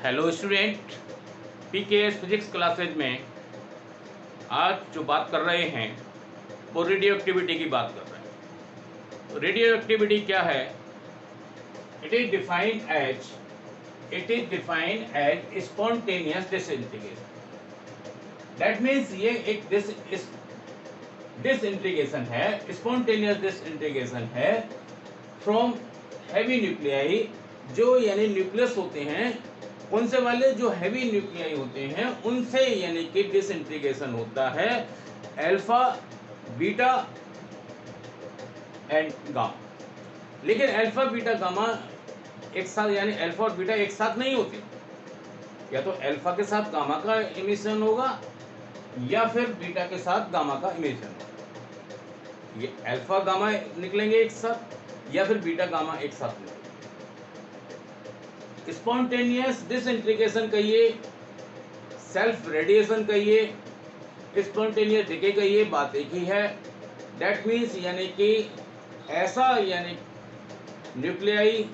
Hello student, PKS physics classes में आज जो बात कर रहे हैं वो रेडियो एक्टिविटी की बात कर रहे हैं। तो रेडियो एक्टिविटी क्या है? It is defined as spontaneous disintegration. That means ये एक डिसइंटीग्रेशन है, स्पॉन्टेनियस डिसइंटीग्रेशन है फ्रॉम हैवी न्यूक्लियाई, जो यानी न्यूक्लियस होते हैं, कौन से वाले? जो हैवी न्यूक्लियाई होते हैं उनसे यानी कि डिसइंटीग्रेशन होता है अल्फा, बीटा एंड गामा। लेकिन अल्फा, बीटा, गामा एक साथ यानी अल्फा और बीटा एक साथ नहीं होते। या तो अल्फा के साथ गामा का इमिशन होगा या फिर बीटा के साथ गामा का इमिशन होगा। ये अल्फा गामा निकलेंगे एक साथ या फिर बीटा गामा एक साथ निकलेंगे। स्पॉन्टेनियस डिसइंटीग्रेशन कहिए, सेल्फ रेडिएशन कहिए, स्पॉन्टेनियस डिके कहिए, बात एक ही है। दैट मीन्स यानी कि ऐसा यानी न्यूक्लियाई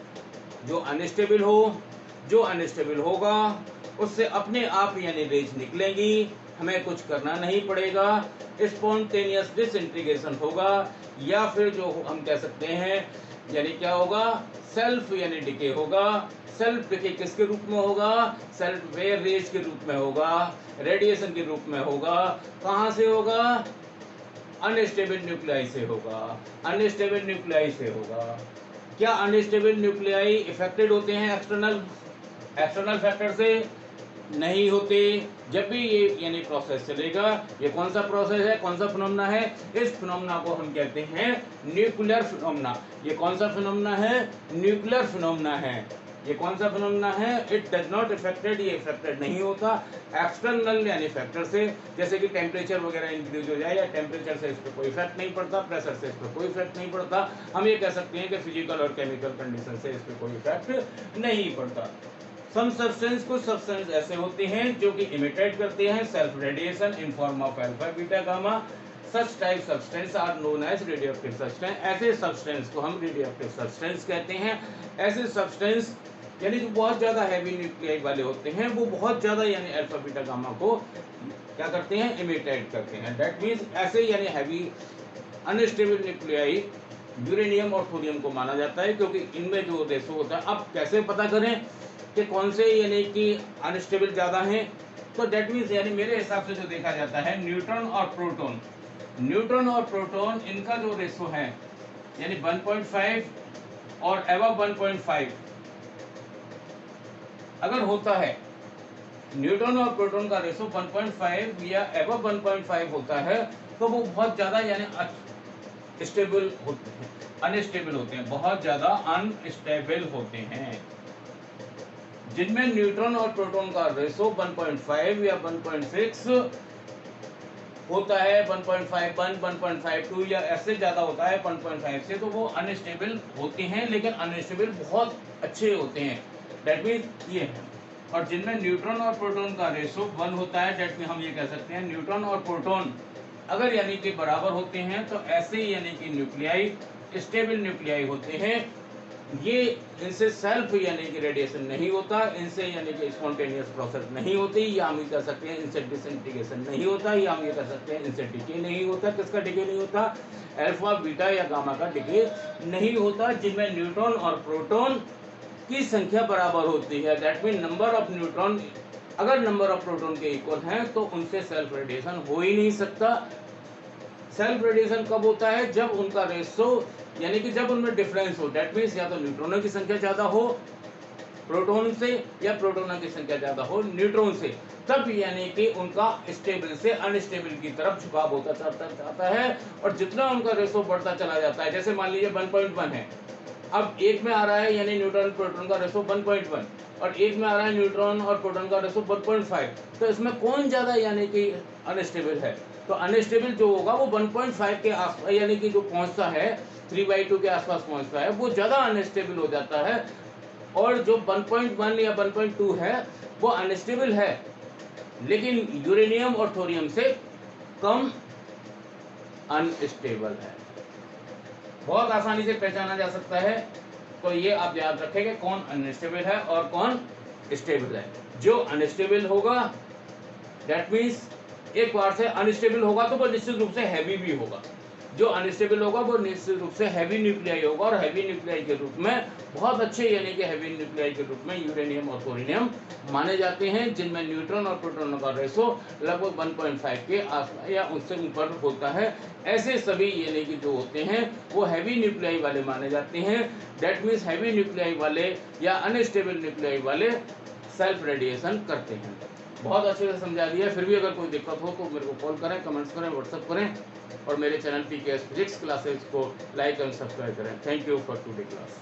जो अनस्टेबल हो, जो अनस्टेबल होगा उससे अपने आप यानी रेज निकलेंगी, हमें कुछ करना नहीं पड़ेगा, स्पॉन्टेनियस डिसइंटीग्रेशन होगा। या फिर जो हम कह सकते हैं यानी क्या होगा, सेल्फ यानी डिके होगा। सेल्फ डिके किसके रूप में होगा? सेल्फ वेयर रेज के रूप में होगा, रेडिएशन के रूप में होगा। कहाँ से होगा? अनस्टेबल न्यूक्लियाई से होगा, अनस्टेबल न्यूक्लियाई से होगा। क्या अनस्टेबल न्यूक्लियाई इफेक्टेड होते हैं एक्सटर्नल फैक्टर से? नहीं होते। जब भी ये यानी प्रोसेस चलेगा, ये कौन सा प्रोसेस है, कौन सा फिनोमेना है? इस फिनोमेना को हम कहते हैं न्यूक्लियर फिनोमेना। ये कौन सा फिनोमेना है? न्यूक्लियर फिनोमेना है। ये कौन सा फिनोमेना है? इट डज नॉट इफेक्टेड, ये इफेक्टेड नहीं होता एक्सटर्नल यानी फैक्टर से। जैसे कि टेम्परेचर वगैरह इंक्रीज हो जाए, या टेम्परेचर से इस पर कोई इफेक्ट नहीं पड़ता, प्रेशर से इस पर कोई इफेक्ट नहीं पड़ता। हम ये कह सकते हैं कि फिजिकल और केमिकल कंडीशन से इस पर कोई इफेक्ट नहीं पड़ता। सम सब्सटेंस, कुछ सब्सटेंस ऐसे होते हैं जो कि इमिटेट करते हैं self radiation in form of alpha, beta, gamma. Such type substance are known as radioactive substance. ऐसे सब्सटेंस को हम रेडियोएक्टिव सब्सटेंस कहते हैं। ऐसे सब्सटेंस यानी जो बहुत ज्यादा हैवी न्यूक्लियाई वाले होते हैं, वो बहुत ज्यादा यानी अल्फा, बीटा, गामा को क्या करते हैं? इमिटेट करते हैं। दैट मीन्स ऐसे यानी हैवी अनस्टेबल न्यूक्लियाई यूरेनियम और थोरियम को माना जाता है, क्योंकि इनमें जो रेशो होता है। अब कैसे पता करें कि कौन से यानी कि अनस्टेबल ज़्यादा हैं? तो डेट मीन्स यानी मेरे हिसाब से जो देखा जाता है, न्यूट्रॉन और प्रोटॉन, न्यूट्रॉन और प्रोटॉन इनका जो रेशो है यानी 1.5 और एबव 1.5 अगर होता है, न्यूट्रॉन और प्रोटॉन का रेशो 1.5 या एबव 1.5 होता है, तो वो बहुत ज़्यादा यानी स्टेबल होते हैं, अनस्टेबल होते हैं, बहुत ज़्यादा अनस्टेबल होते हैं। जिनमें न्यूट्रॉन और प्रोटॉन का रेशो 1.5 या 1.6 होता है, 1.51, 1.52 या ऐसे ज़्यादा होता है 1.5 से, तो वो अनस्टेबल होते हैं, लेकिन अनस्टेबल बहुत अच्छे होते हैं। डेट मीन्स ये है। और जिनमें न्यूट्रॉन और प्रोटॉन का रेशो 1 होता है, डेट मीन हम ये कह सकते हैं न्यूट्रॉन और प्रोटॉन अगर यानी कि बराबर होते हैं, तो ऐसे यानी कि न्यूक्लियाई स्टेबल न्यूक्लियाई होते हैं। ये इनसे सेल्फ यानी कि रेडिएशन नहीं होता, इनसे यानी कि स्पॉन्टेनियस प्रोसेस नहीं होती, या हम ये कह सकते हैं इनसे डिसइंटीग्रेशन नहीं होता, या हम ये कह सकते हैं इनसे डिके नहीं होता। किसका डिके नहीं होता? अल्फा, बीटा या गामा का डिके नहीं होता, जिनमें न्यूट्रॉन और प्रोटॉन की संख्या बराबर होती है। That mean number of neutron अगर नंबर ऑफ प्रोटॉन के इक्वल हैं, तो उनसे सेल्फ रेडिएशन हो ही नहीं सकता। सेल्फ रेडिएशन कब होता है? जब उनका रेशो यानी कि जब उनमें डिफरेंस हो। दैट मीन्स या तो न्यूट्रॉनों की संख्या ज़्यादा हो प्रोटॉन से, या प्रोटॉनों की संख्या ज़्यादा हो न्यूट्रॉन से, तब यानी कि उनका स्टेबल से अनस्टेबल की तरफ झुकाव होता जाता है। और जितना उनका रेशो बढ़ता चला जाता है, जैसे मान लीजिए 1.1 है, अब एक में आ रहा है यानी न्यूट्रॉन प्रोटॉन का रेशो 1.1, और एक में आ रहा है न्यूट्रॉन और प्रोटॉन का रेशो 1.5, तो इसमें कौन ज़्यादा यानी कि अनस्टेबल है? तो अनस्टेबल जो होगा वो 1.5 के आसपास यानी कि जो पहुंचता है 3/2 के आसपास पहुंचता है, वो ज़्यादा अनस्टेबल हो जाता है। और जो 1.1 या 1.2 है वो अनस्टेबल है, लेकिन यूरेनियम और थोरियम से कम अनस्टेबल है। बहुत आसानी से पहचाना जा सकता है। तो ये आप याद रखेंगे कौन अनस्टेबल है और कौन स्टेबल है। जो अनस्टेबल होगा दैट मीन्स एक बार से अनस्टेबल होगा तो वो निश्चित रूप से हैवी भी होगा। जो अनस्टेबल होगा वो निश्चित रूप से हैवी न्यूक्लियाई होगा, और हैवी न्यूक्लियाई के रूप में बहुत अच्छे यानी कि हैवी न्यूक्लियाई के रूप में यूरेनियम और थोरियम माने जाते हैं, जिनमें न्यूट्रॉन और प्रोटॉन का रेशो लगभग 1.5 के आसपास या उससे ऊपर होता है। ऐसे सभी यानी कि जो होते हैं वो हैवी न्यूक्लियाई वाले माने जाते हैं। दैट मीन्स हैवी न्यूक्लियाई वाले या अनस्टेबल न्यूक्लियाई वाले सेल्फ रेडिएशन करते हैं। बहुत अच्छे से समझा दिया। फिर भी अगर कोई दिक्कत हो तो मेरे को कॉल करें, कमेंट्स करें, व्हाट्सएप करें, और मेरे चैनल PKS फिजिक्स क्लासेस को लाइक एंड सब्सक्राइब करें। Thank you for today class.